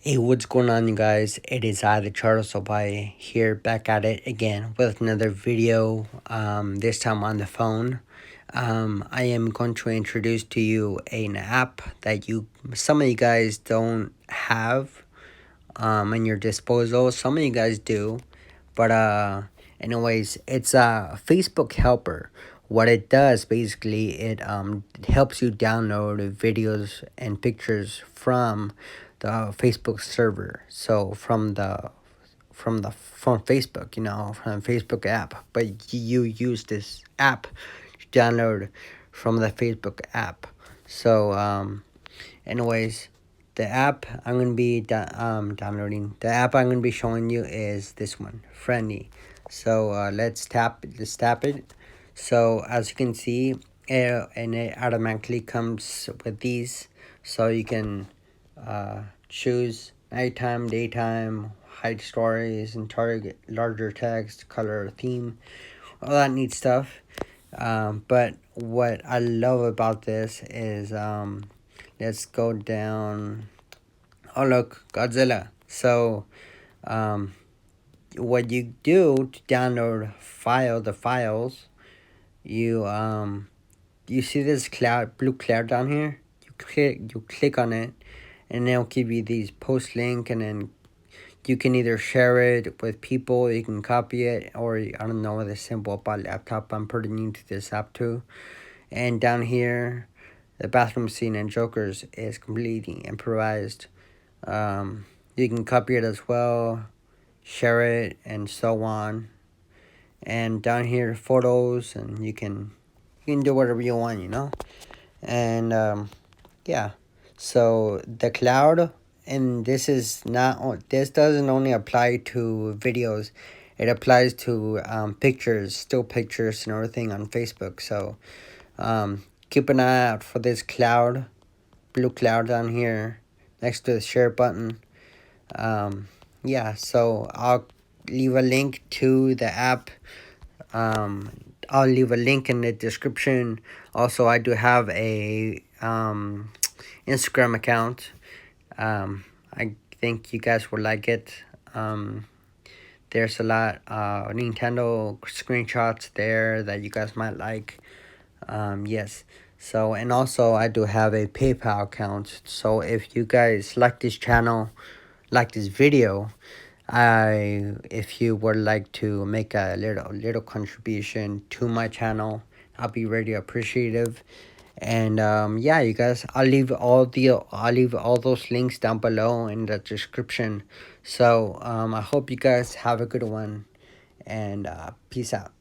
Hey, what's going on, you guys? It is I, the Charles Obai, here back at it again with another video, this time on the phone. I am going to introduce to you an app that some of you guys don't have in your disposal. Some of you guys do, but anyways, it's a Facebook Helper. What it does basically, it helps you download videos and pictures from the Facebook server. So from Facebook, from the Facebook app. But you use this app to download from the Facebook app. So anyways, the app I'm gonna be downloading. The app I'm gonna be showing you is this one, Friendly. So let's tap it. So as you can see, and it automatically comes with these, so you can choose nighttime, daytime, hide stories, and target larger text, color, theme, all that neat stuff. But what I love about this is let's go down. Oh look, Godzilla. So um, what you do to download the files, you you see this blue cloud down here. You click on it, and it'll give you these post link, and then you can either share it with people, you can copy it, or I don't know, with a simple laptop. I'm pretty new to this app too. And down here, the bathroom scene in Joker's is completely improvised. You can copy it as well, share it, and so on. And down here, photos, and you can do whatever you want. And yeah, so the cloud, and this doesn't only apply to videos. It applies to pictures, still pictures, and everything on Facebook. So keep an eye out for this blue cloud down here next to the share button. Yeah, so I'll leave a link to the app. I'll leave a link in the description. Also, I do have a Instagram account. I think you guys will like it. There's a lot Nintendo screenshots there that you guys might like. Yes. So, and also I do have a PayPal account. So if you guys like this channel, like this video, if you would like to make a little contribution to my channel, I'll be really appreciative. And yeah, you guys, I'll leave all those links down below in the description. So I hope you guys have a good one, and peace out.